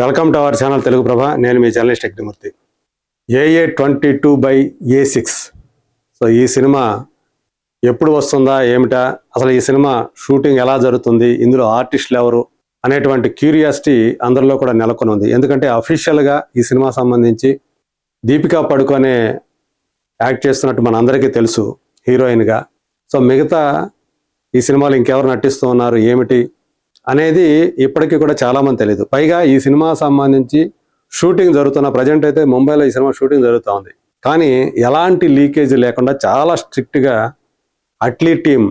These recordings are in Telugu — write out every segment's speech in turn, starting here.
Welcome to our channel Telugu Prabha. నేను మీ జర్నలిస్ట్ అగ్నిమూర్తి. AA22/A6. సో ఈ సినిమా ఎప్పుడు వస్తుందా ఏమిటా, అసలు ఈ సినిమా షూటింగ్ ఎలా జరుగుతుంది, ఇందులో ఆర్టిస్టులు ఎవరు అనేటువంటి క్యూరియాసిటీ అందరిలో కూడా నెలకొని ఉంది. ఎందుకంటే అఫీషియల్గా ఈ సినిమా సంబంధించి దీపికా పడుకోనే యాక్ట్ చేస్తున్నట్టు మన అందరికీ తెలుసు హీరోయిన్గా. సో మిగతా ఈ సినిమాలు ఇంకెవరు నటిస్తూ ఉన్నారు ఏమిటి అనేది ఇప్పటికీ కూడా చాలామంది తెలియదు. పైగా ఈ సినిమా సంబంధించి షూటింగ్ జరుగుతున్న ప్రజెంట్ అయితే ముంబైలో ఈ సినిమా షూటింగ్ జరుగుతూ ఉంది. కానీ ఎలాంటి లీకేజ్ లేకుండా చాలా స్ట్రిక్ట్గా అట్లీ టీం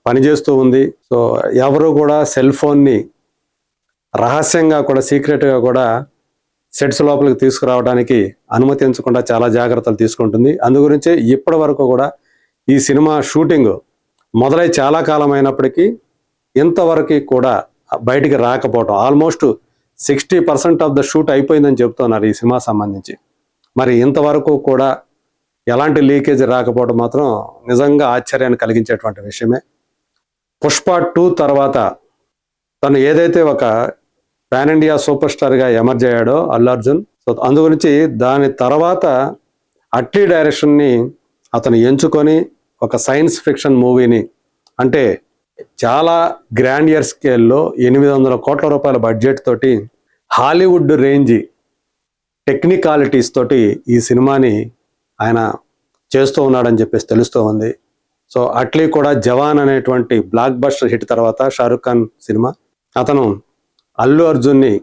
పనిచేస్తూ ఉంది. సో ఎవరు కూడా సెల్ ఫోన్ని రహస్యంగా కూడా సీక్రెట్గా కూడా సెట్స్ లోపలికి తీసుకురావడానికి అనుమతించకుండా చాలా జాగ్రత్తలు తీసుకుంటుంది. అందుగురించే ఇప్పటి వరకు కూడా ఈ సినిమా షూటింగ్ మొదలై చాలా కాలం అయినప్పటికీ ఇంతవరకు కూడా బయటికి రాకపోవటం, ఆల్మోస్ట్ 60% ఆఫ్ ద షూట్ అయిపోయిందని చెప్తున్నారు ఈ సినిమా సంబంధించి. మరి ఇంతవరకు కూడా ఎలాంటి లీకేజ్ రాకపోవడం మాత్రం నిజంగా ఆశ్చర్యాన్ని కలిగించేటువంటి విషయమే. పుష్ప 2 తర్వాత తను ఏదైతే ఒక పాన్ ఇండియా సూపర్ స్టార్గా ఎమర్జ్ అయ్యాడో అల్లు అర్జున్, సో అందుగురించి దాని తర్వాత అట్లీ డైరెక్షన్ని అతను ఎంచుకొని ఒక సైన్స్ ఫిక్షన్ మూవీని, అంటే చాలా గ్రాండియర్ స్కేల్లో 800 కోట్ల రూపాయల బడ్జెట్ తోటి హాలీవుడ్ రేంజ్ టెక్నికాలిటీస్ తోటి ఈ సినిమాని ఆయన చేస్తూ ఉన్నాడని చెప్పేసి తెలుస్తూ ఉంది. సో అట్లీ కూడా జవాన్ అనేటువంటి బ్లాక్ బస్టర్ హిట్ తర్వాత షారుఖ్ ఖాన్ సినిమా, అతను అల్లు అర్జున్ని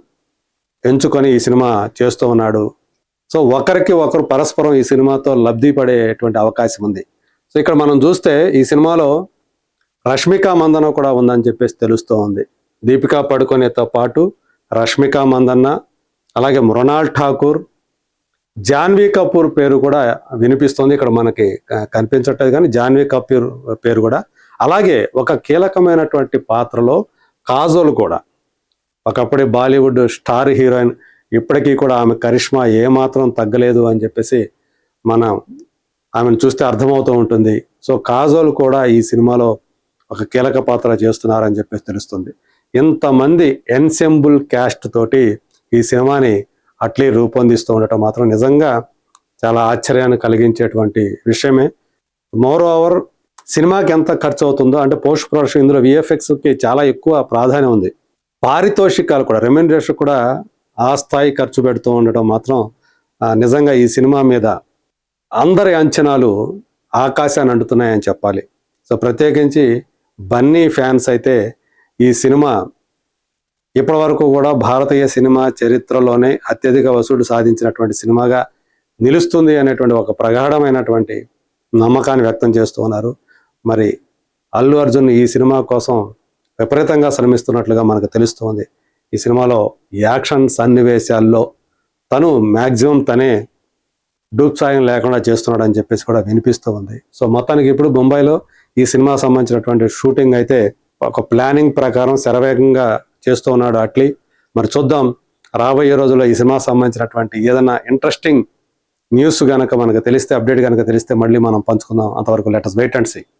ఎంచుకొని ఈ సినిమా చేస్తూ ఉన్నాడు. సో ఒకరికి ఒకరు పరస్పరం ఈ సినిమాతో లబ్ధి పడేటువంటి అవకాశం ఉంది. సో ఇక్కడ మనం చూస్తే ఈ సినిమాలో రష్మిక మందన్న కూడా ఉందని చెప్పేసి తెలుస్తూ ఉంది. దీపికా పడుకోనేతో పాటు రష్మిక మందన్న, అలాగే మృణాల్ ఠాకూర్, జాన్వీ కపూర్ పేరు కూడా వినిపిస్తుంది. ఇక్కడ మనకి కనిపించట్లేదు కానీ జాన్వీ కపూర్ పేరు కూడా, అలాగే ఒక కీలకమైనటువంటి పాత్రలో కాజోల్ కూడా, ఒకప్పుడే బాలీవుడ్ స్టార్ హీరోయిన్, ఇప్పటికీ కూడా ఆమె కరిష్మా ఏమాత్రం తగ్గలేదు అని చెప్పేసి మనం ఆమెను చూస్తే అర్థమవుతూ ఉంటుంది. సో కాజోల్ కూడా ఈ సినిమాలో ఒక కీలక పాత్ర చేస్తున్నారని చెప్పేసి తెలుస్తుంది. ఇంతమంది ఎన్సెంబుల్ క్యాస్ట్ తోటి ఈ సినిమాని అట్లీ రూపొందిస్తూ ఉండటం మాత్రం నిజంగా చాలా ఆశ్చర్యాన్ని కలిగించేటువంటి విషయమే. మోర్ ఓవర్ సినిమాకి ఎంత ఖర్చు అవుతుందో, అంటే పోస్ట్ ప్రొడక్షన్, ఇందులో VFXకి చాలా ఎక్కువ ప్రాధాన్యం ఉంది. పారితోషికాలు కూడా, రెమ్యూనరేషన్ కూడా ఆ స్థాయి ఖర్చు పెడుతూ ఉండటం మాత్రం నిజంగా ఈ సినిమా మీద అందరి అంచనాలు ఆకాశాన్ని అంటున్నాయని చెప్పాలి. సో ప్రత్యేకించి బన్నీ ఫ్యాన్స్ అయితే ఈ సినిమా ఇప్పటి వరకు కూడా భారతీయ సినిమా చరిత్రలోనే అత్యధిక వసూలు సాధించినటువంటి సినిమాగా నిలుస్తుంది అనేటువంటి ఒక ప్రగాఢమైనటువంటి నమ్మకాన్ని వ్యక్తం చేస్తూ ఉన్నారు. మరి అల్లు అర్జున్ ఈ సినిమా కోసం విపరీతంగా శ్రమిస్తున్నట్లుగా మనకు తెలుస్తుంది. ఈ సినిమాలో యాక్షన్ సన్నివేశాల్లో తను మ్యాక్సిమం తనే డూప్సాయం లేకుండా చేస్తున్నాడని చెప్పేసి కూడా వినిపిస్తూ ఉంది. సో మొత్తానికి ఇప్పుడు ముంబైలో ఈ సినిమా సంబంధించినటువంటి షూటింగ్ అయితే ఒక ప్లానింగ్ ప్రకారం శరవేగంగా చేస్తూ ఉన్నాడు అట్లీ. మరి చూద్దాం రాబోయే రోజుల్లో ఈ సినిమా సంబంధించినటువంటి ఏదైనా ఇంట్రెస్టింగ్ న్యూస్ కనుక మనకు తెలిస్తే, అప్డేట్ కనుక తెలిస్తే మళ్ళీ మనం పంచుకుందాం. అంతవరకు let us wait and see.